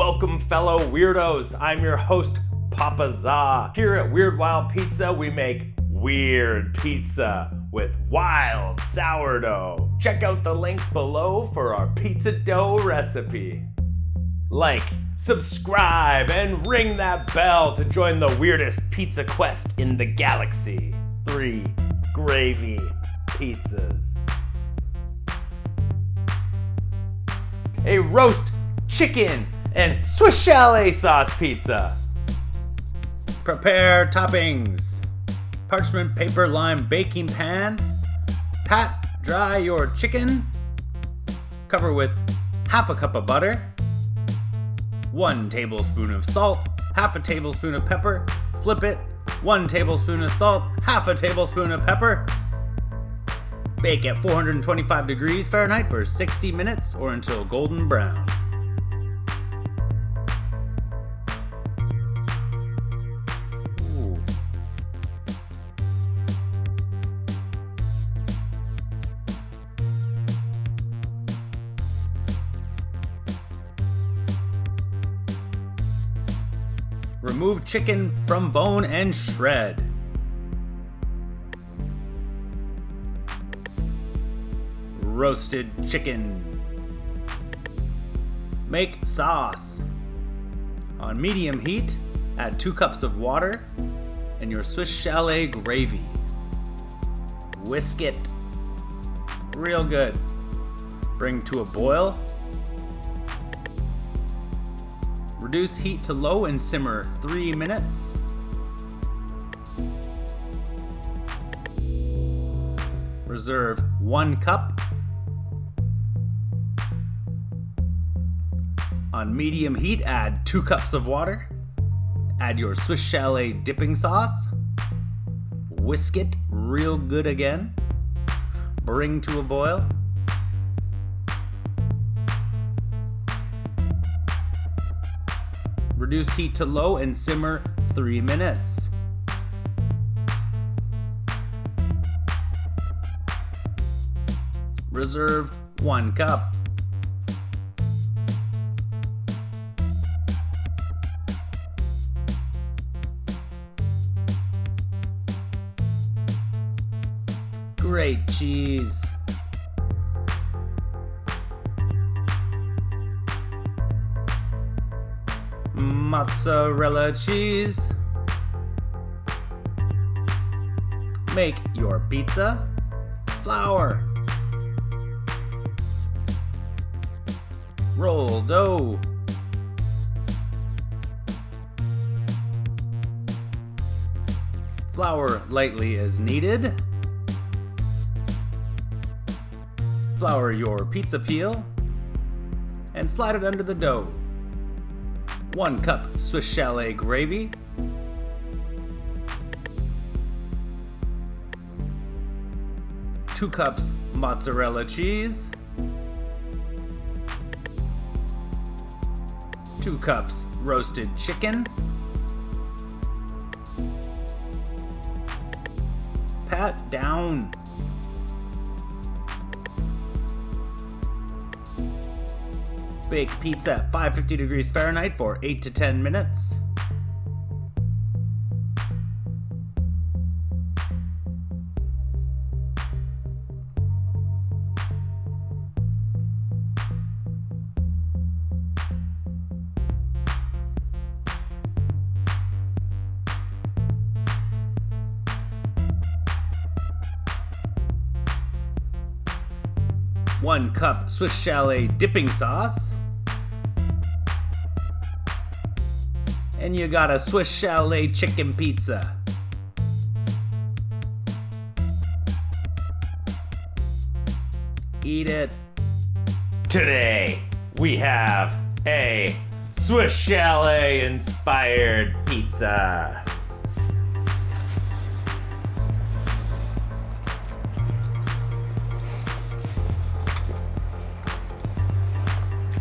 Welcome, fellow weirdos. I'm your host, Papa Za. Here at Weird Wild Pizza, we make weird pizza with wild sourdough. Check out the link below for our pizza dough recipe. Like, subscribe, and ring that bell to join the weirdest pizza quest in the galaxy. 3 gravy pizzas. A roast chicken and Swiss Chalet sauce pizza. Prepare toppings. Parchment paper lime baking pan. Pat dry your chicken. Cover with half a cup of butter. 1 tablespoon of salt. Half a tablespoon of pepper. Flip it. 1 tablespoon of salt. Half a tablespoon of pepper. Bake at 425 degrees Fahrenheit for 60 minutes or until golden brown. Remove chicken from bone and shred. Roasted chicken. Make sauce. On medium heat, add 2 cups of water and your Swiss Chalet gravy. Whisk it real good. Bring to a boil. Reduce heat to low and simmer 3 minutes. Reserve 1 cup. On medium heat, add 2 cups of water. Add your Swiss Chalet dipping sauce. Whisk it real good again. Bring to a boil. Reduce heat to low and simmer 3 minutes. Reserve 1 cup. Great cheese. Mozzarella cheese. Make your pizza. Flour. Roll dough. Flour lightly as needed. Flour your pizza peel and slide it under the dough. 1 cup Swiss Chalet gravy. Two cups mozzarella cheese. 2 cups roasted chicken. Pat down. Bake pizza at 550 degrees Fahrenheit for 8 to 10 minutes. One cup Swiss Chalet dipping sauce. And you got a Swiss Chalet chicken pizza. Eat it. Today, we have a Swiss Chalet inspired pizza.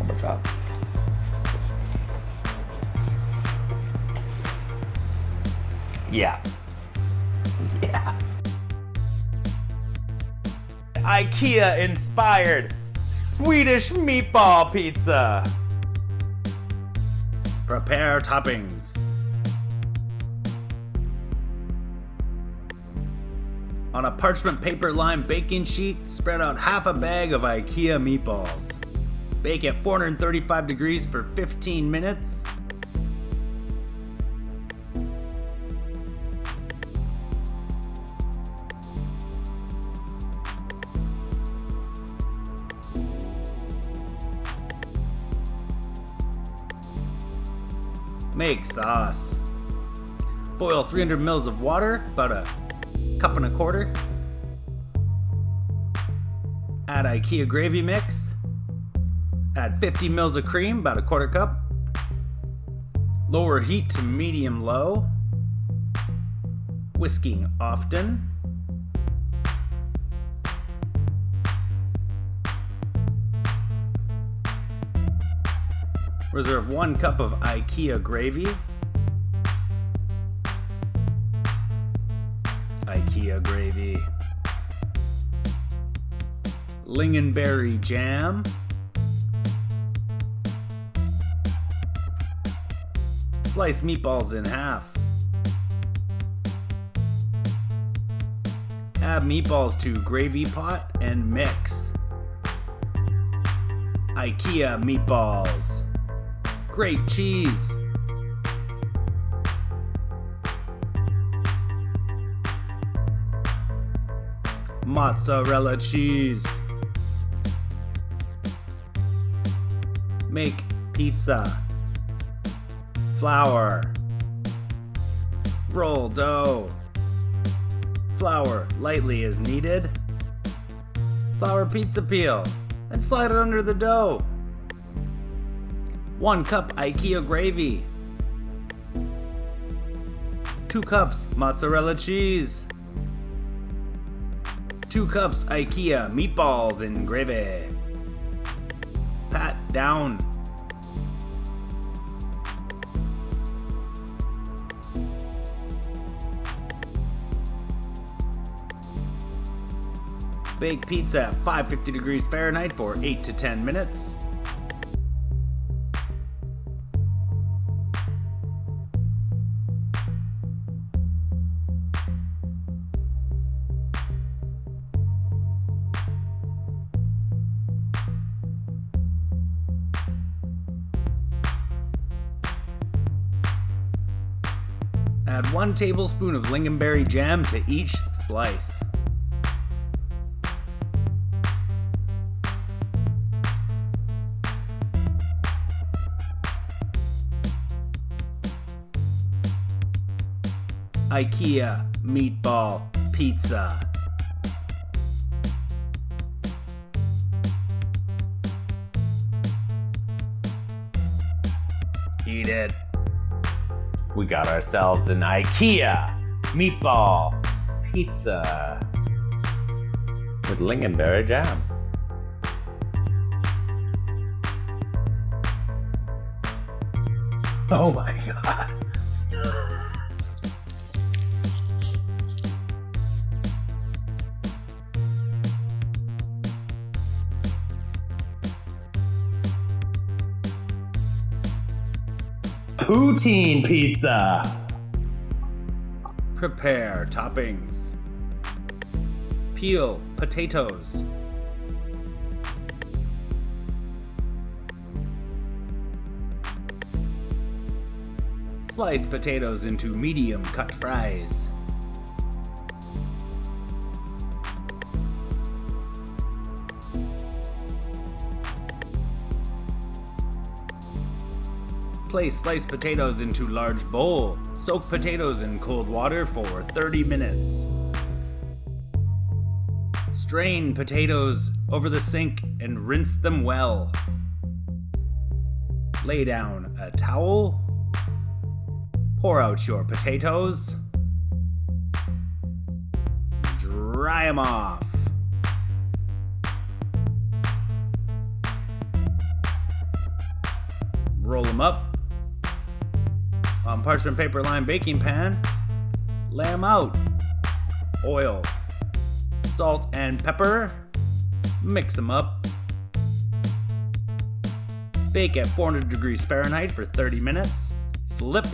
Oh my God. Yeah. Ikea inspired Swedish meatball pizza. Prepare toppings. On a parchment paper lined baking sheet, spread out half a bag of Ikea meatballs. Bake at 435 degrees for 15 minutes. Make sauce. Boil 300 mils of water, about a cup and a quarter. Add Ikea gravy mix. Add 50 mils of cream, about a quarter cup. Lower heat to medium-low. Whisking often. Reserve 1 cup of Ikea gravy. Ikea gravy. Lingonberry jam. Slice meatballs in half. Add meatballs to gravy pot and mix. Ikea meatballs. Great cheese. Mozzarella cheese. Make pizza. Flour. Roll dough. Flour lightly as needed. Flour pizza peel and slide it under the dough. 1 cup Ikea gravy. 2 cups mozzarella cheese. 2 cups Ikea meatballs in gravy. Pat down. Bake pizza at 550 degrees Fahrenheit for 8 to 10 minutes. Add 1 tablespoon of lingonberry jam to each slice. Ikea meatball pizza. Eat it. We got ourselves an Ikea meatball pizza with lingonberry jam. Oh my god. Poutine Pizza. Prepare toppings. Peel potatoes. Slice potatoes into medium cut fries. Place sliced potatoes into large bowl. Soak potatoes in cold water for 30 minutes. Strain potatoes over the sink and rinse them well. Lay down a towel. Pour out your potatoes. Dry them off. Roll them up. On parchment paper lined baking pan, lay them out. Oil, salt and pepper, mix them up. Bake at 400 degrees Fahrenheit for 30 minutes. Flip.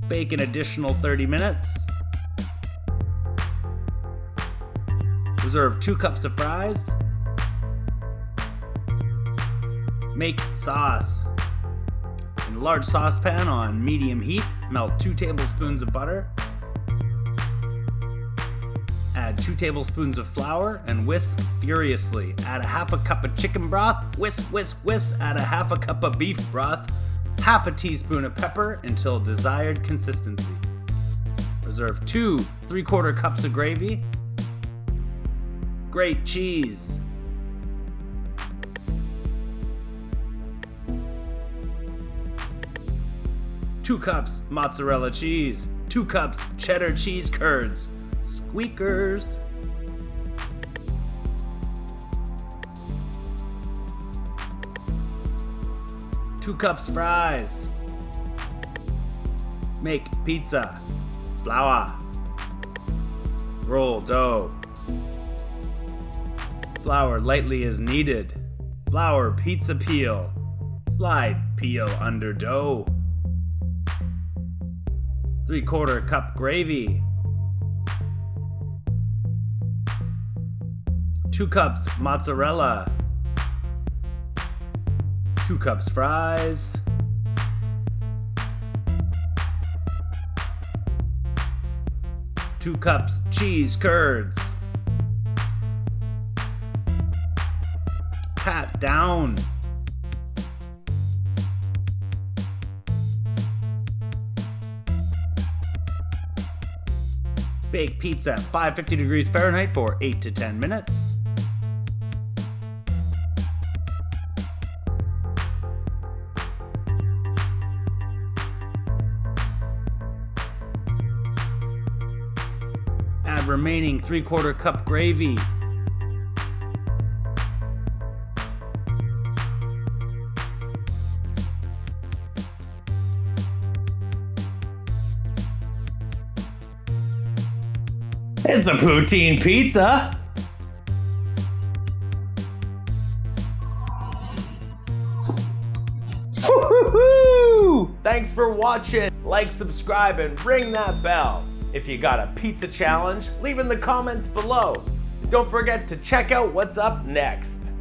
Bake an additional 30 minutes. Reserve 2 cups of fries. Make sauce. In a large saucepan on medium heat, melt 2 tablespoons of butter. Add 2 tablespoons of flour and whisk furiously. Add a half a cup of chicken broth. Whisk, whisk, whisk. Add a half a cup of beef broth. Half a teaspoon of pepper until desired consistency. Reserve 2 3/4 cups of gravy. Grate cheese. Two cups mozzarella cheese. 2 cups cheddar cheese curds. Squeakers. Two cups fries. Make pizza. Flour. Roll dough. Flour lightly as needed. Flour pizza peel. Slide peel under dough. 3/4 cup gravy. 2 cups mozzarella. 2 cups fries. 2 cups cheese curds. Pat down. Bake pizza at 550 degrees Fahrenheit for 8 to 10 minutes. Add remaining 3/4 cup gravy. It's a poutine pizza. Woo-hoo-hoo! Thanks for watching. Like, subscribe, and ring that bell. If you got a pizza challenge, leave in the comments below. Don't forget to check out what's up next.